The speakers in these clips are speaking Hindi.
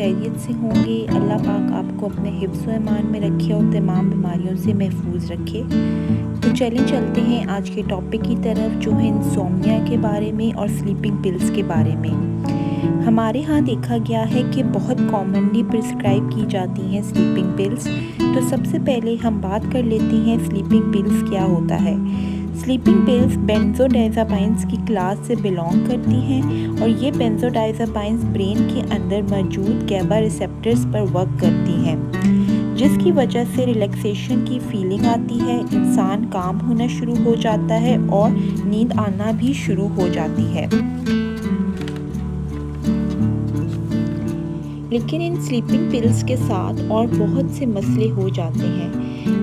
खैरियत से होंगे। अल्लाह पाक आपको अपने हिफ्ज़ व ईमान में रखे और तमाम बीमारियों से महफूज रखे। तो चलते हैं आज के टॉपिक की तरफ, जो है इंसोम्निया के बारे में और स्लीपिंग पिल्स के बारे में। हमारे यहाँ देखा गया है कि बहुत कॉमनली प्रिस्क्राइब की जाती हैं स्लीपिंग पिल्स। तो सबसे पहले हम बात कर लेते हैं स्लीपिंग पिल्स क्या होता है। स्लीपिंग पिल्स बेंजोडाइज़ेपाइंस की क्लास से बिलोंग करती हैं और ये बेंजोडाइज़ेपाइंस ब्रेन के अंदर मौजूद गैबा रिसेप्टर्स पर वर्क करती हैं, जिसकी वजह से रिलैक्सेशन की फीलिंग आती है, इंसान काम होना शुरू हो जाता है और नींद आना भी शुरू हो जाती है। लेकिन इन स्लीपिंग पिल्स के साथ और बहुत से मसले हो जाते हैं।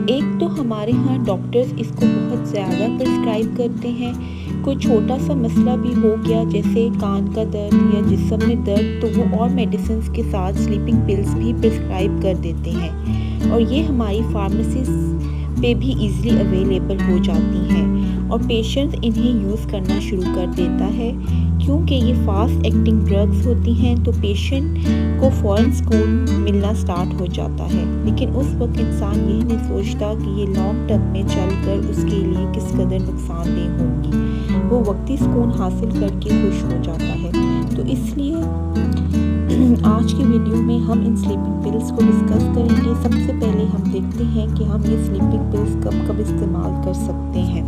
एक तो हमारे यहाँ डॉक्टर्स इसको बहुत ज़्यादा प्रिस्क्राइब करते हैं। कोई छोटा सा मसला भी हो गया, जैसे कान का दर्द या जिस्म में दर्द, तो वो और मेडिसिन के साथ स्लीपिंग पिल्स भी प्रिस्क्राइब कर देते हैं और ये हमारी फार्मेसीज पे भी इजीली अवेलेबल हो जाती हैं और पेशेंट इन्हें यूज़ करना शुरू कर देता है। क्योंकि ये फास्ट एक्टिंग ड्रग्स होती हैं तो पेशेंट को फ़ौरन सुकून मिलना स्टार्ट हो जाता है, लेकिन उस वक्त इंसान यही नहीं सोचता कि ये लॉन्ग टर्म में चलकर उसके लिए किस कदर नुकसानदेह होंगी। वो वक्ती सुकून हासिल करके खुश हो जाता है। तो इसलिए आज की वीडियो में हम इन स्लीपिंग पिल्स को डिस्कस करेंगे। सबसे पहले हम देखते हैं कि हम ये स्लीपिंग पिल्स कब कब इस्तेमाल कर सकते हैं।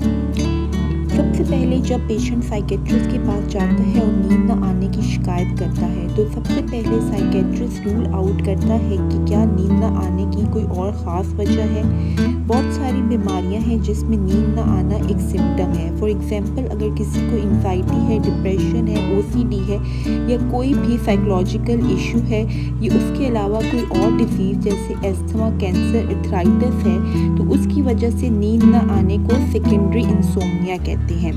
सबसे पहले जब पेशेंट साइकेट्रिस्ट के पास जाता है और नींद न आने की शिकायत करता है, तो सबसे पहले साइकेट्रिस्ट रूल आउट करता है कि क्या नींद न आने की कोई और ख़ास वजह है। बहुत सारी बीमारियां हैं जिसमें नींद न आना एक सिम्टम है। फॉर एग्जांपल, अगर किसी को एंजाइटी है, डिप्रेशन है, ओसीडी है या कोई भी साइकोलॉजिकल इशू है, या उसके अलावा कोई और डिजीज़ जैसे एस्थमा, कैंसर, आर्थराइटिस है, तो उसकी वजह से नींद न आने को सेकेंडरी इंसोम्निया कहते हैं।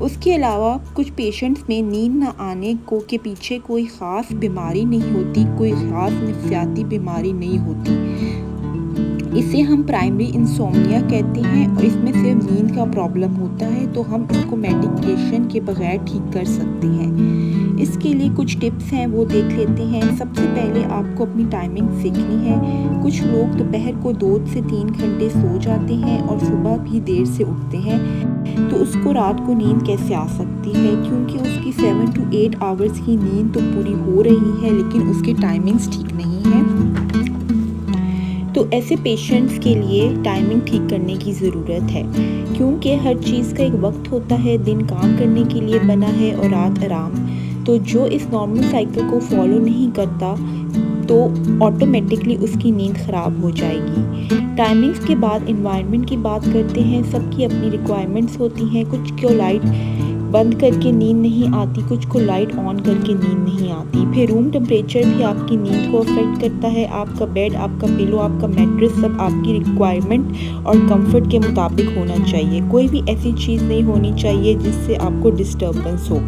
उसके अलावा कुछ पेशेंट्स में नींद न आने को के पीछे कोई ख़ास बीमारी नहीं होती, कोई ख़ास नफ्सियाती बीमारी नहीं होती। इसे हम प्राइमरी इंसोम्निया कहते हैं और इसमें सिर्फ नींद का प्रॉब्लम होता है, तो हम इसको मेडिकेशन के बगैर ठीक कर सकते हैं। इसके लिए कुछ टिप्स हैं, वो देख लेते हैं। सबसे पहले आपको अपनी टाइमिंग सीखनी है। कुछ लोग दोपहर को 2 से 3 घंटे सो जाते हैं और सुबह भी देर से उठते हैं, तो उसको रात को नींद कैसे आ सकती है, क्योंकि उसकी 7 to 8 आवर्स की नींद तो पूरी हो रही है, लेकिन उसकी टाइमिंग्स ठीक नहीं है। तो ऐसे पेशेंट्स के लिए टाइमिंग ठीक करने की ज़रूरत है, क्योंकि हर चीज़ का एक वक्त होता है। दिन काम करने के लिए बना है और रात आराम। तो जो इस नॉर्मल साइकिल को फॉलो नहीं करता तो ऑटोमेटिकली उसकी नींद ख़राब हो जाएगी। टाइमिंग्स के बाद एनवायरनमेंट की बात करते हैं। सबकी अपनी रिक्वायरमेंट्स होती हैं। कुछ को लाइट बंद करके नींद नहीं आती, कुछ को लाइट ऑन करके नींद नहीं आती। फिर रूम टेम्परेचर भी आपकी नींद को अफेक्ट करता है। आपका बेड, आपका पिलो, आपका मैट्रेस सब आपकी रिक्वायरमेंट और कंफर्ट के मुताबिक होना चाहिए। कोई भी ऐसी चीज़ नहीं होनी चाहिए जिससे आपको डिस्टर्बेंस हो।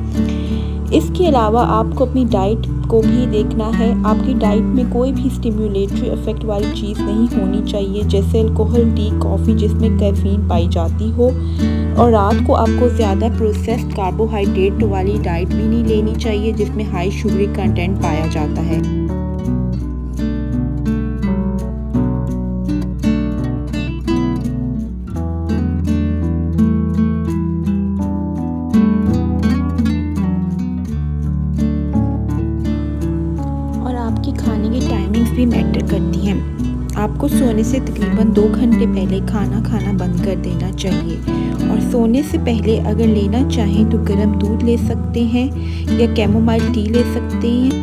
इसके अलावा आपको अपनी डाइट को भी देखना है। आपकी डाइट में कोई भी स्टिम्युलेटरी इफेक्ट वाली चीज़ नहीं होनी चाहिए, जैसे अल्कोहल, टी, कॉफ़ी जिसमें कैफीन पाई जाती हो। और रात को आपको ज़्यादा प्रोसेस्ड कार्बोहाइड्रेट वाली डाइट भी नहीं लेनी चाहिए जिसमें हाई शुगरी कंटेंट पाया जाता है। आपकी खाने की टाइमिंग्स भी मैटर करती हैं। आपको सोने से तकरीबन 2 घंटे पहले खाना खाना बंद कर देना चाहिए और सोने से पहले अगर लेना चाहें तो गर्म दूध ले सकते हैं या कैमोमाइल टी ले सकते हैं।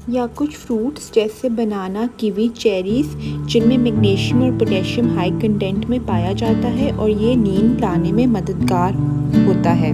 या कुछ फ्रूट्स जैसे बनाना, कीवी, चेरीज़ जिनमें मैग्नीशियम और पोटेशियम हाई कंटेंट में पाया जाता है और ये नींद लाने में मददगार होता है।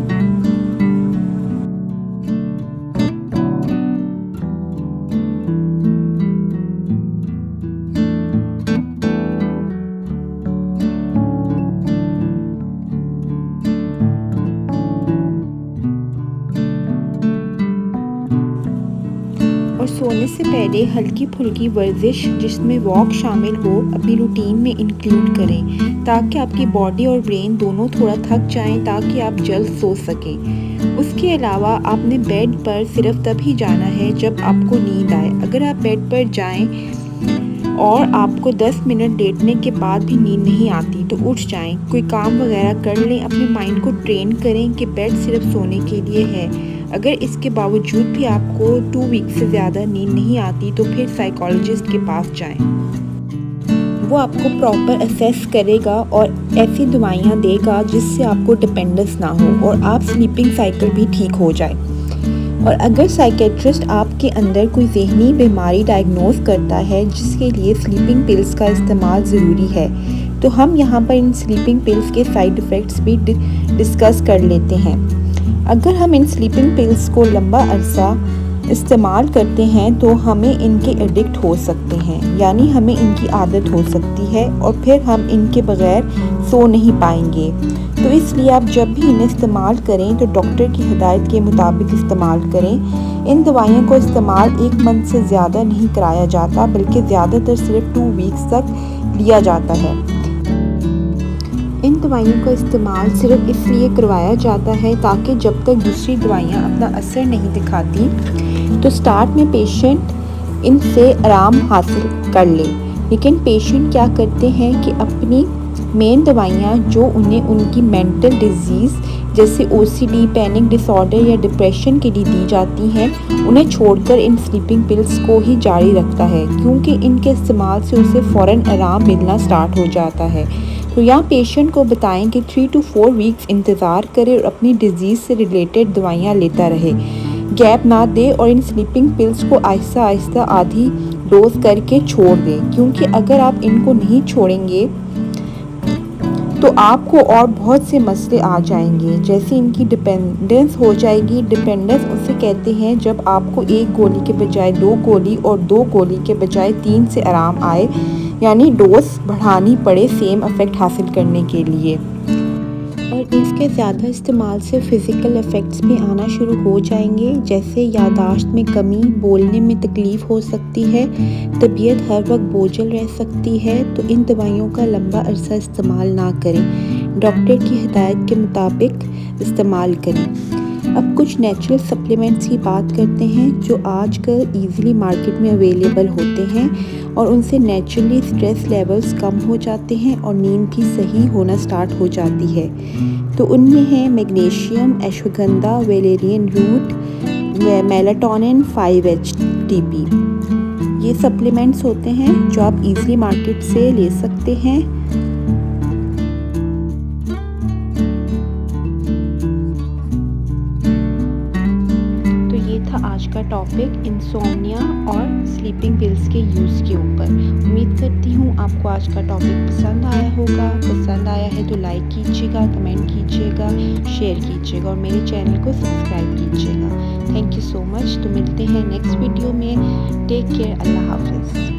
सोने से पहले हल्की फुल्की वर्जिश जिसमें वॉक शामिल हो अपनी रूटीन में इंक्लूड करें ताकि आपकी बॉडी और ब्रेन दोनों थोड़ा थक जाएं ताकि आप जल्द सो सकें। उसके अलावा आपने बेड पर सिर्फ तभी जाना है जब आपको नींद आए। अगर आप बेड पर जाएं और आपको 10 मिनट लेटने के बाद भी नींद नहीं आती तो उठ जाएं, कोई काम वगैरह कर लें। अपने माइंड को ट्रेन करें कि बेड सिर्फ सोने के लिए है। अगर इसके बावजूद भी आपको 2 वीक से ज़्यादा नींद नहीं आती तो फिर साइकोलॉजिस्ट के पास जाएं। वो आपको प्रॉपर असेस करेगा और ऐसी दवाइयाँ देगा जिससे आपको डिपेंडेंस ना हो और आप स्लीपिंग साइकिल भी ठीक हो जाए। और अगर साइकेट्रिस्ट आपके अंदर कोई ज़हनी बीमारी डायग्नोस करता है जिसके लिए स्लीपिंग पिल्स का इस्तेमाल ज़रूरी है तो हम यहाँ पर इन स्लीपिंग पिल्स के साइड इफ़ेक्ट्स भी डिस्कस कर लेते हैं। अगर हम इन स्लीपिंग पिल्स को लंबा अरसा इस्तेमाल करते हैं तो हमें इनके एडिक्ट हो सकते हैं, यानी हमें इनकी आदत हो सकती है और फिर हम इनके बगैर सो नहीं पाएंगे। तो इसलिए आप जब भी इन्हें इस्तेमाल करें तो डॉक्टर की हिदायत के मुताबिक इस्तेमाल करें। इन दवाइयों को इस्तेमाल 1 मंथ से ज़्यादा नहीं कराया जाता बल्कि ज़्यादातर सिर्फ 2 वीक्स तक लिया जाता है। इन दवाइयों का इस्तेमाल सिर्फ इसलिए करवाया जाता है ताकि जब तक दूसरी दवाइयाँ अपना असर नहीं दिखाती तो स्टार्ट में पेशेंट इनसे आराम हासिल कर ले। लेकिन पेशेंट क्या करते हैं कि अपनी मेन दवाइयाँ जो उन्हें उनकी मेंटल डिजीज़ जैसे OCD, पैनिक डिसऑर्डर या डिप्रेशन के लिए दी जाती हैं उन्हें छोड़कर इन स्लीपिंग पिल्स को ही जारी रखता है क्योंकि इनके इस्तेमाल से उसे फ़ौरन आराम मिलना स्टार्ट हो जाता है। तो यहाँ पेशेंट को बताएं कि 3 to 4 वीक्स इंतज़ार करे और अपनी डिजीज़ से रिलेटेड दवाइयाँ लेता रहे, गैप ना दे और इन स्लीपिंग पिल्स को आहिस्ता आहिस्ता आधी डोज करके छोड़ दें क्योंकि अगर आप इनको नहीं छोड़ेंगे तो आपको और बहुत से मसले आ जाएंगे, जैसे इनकी डिपेंडेंस हो जाएगी। डिपेंडेंस उसे कहते हैं जब आपको 1 गोली के बजाय 2 गोली और 2 गोली के बजाय 3 से आराम आए, यानी डोज बढ़ानी पड़े सेम इफ़ेक्ट हासिल करने के लिए। और इसके ज़्यादा इस्तेमाल से फ़िज़िकल इफ़ेक्ट्स भी आना शुरू हो जाएंगे, जैसे यादाश्त में कमी, बोलने में तकलीफ़ हो सकती है, तबीयत हर वक्त बोझल रह सकती है। तो इन दवाइयों का लंबा अरसा इस्तेमाल ना करें, डॉक्टर की हिदायत के मुताबिक इस्तेमाल करें। अब कुछ नेचुरल सप्लीमेंट्स की बात करते हैं जो आजकल ईज़िली मार्केट में अवेलेबल होते हैं और उनसे नेचुरली स्ट्रेस लेवल्स कम हो जाते हैं और नींद भी सही होना स्टार्ट हो जाती है। तो उनमें है magnesium, ashwagandha, valerian root, melatonin, 5-HTP। ये सप्लीमेंट्स होते हैं जो आप ईज़िली मार्केट से ले सकते हैं। आज का टॉपिक इंसोम्निया और स्लीपिंग पिल्स के यूज़ के ऊपर। उम्मीद करती हूँ आपको आज का टॉपिक पसंद आया होगा। पसंद आया है तो लाइक कीजिएगा, कमेंट कीजिएगा, शेयर कीजिएगा और मेरे चैनल को सब्सक्राइब कीजिएगा। Thank you so much. तो मिलते हैं नेक्स्ट वीडियो में। Take care. अल्लाह हाफिज़।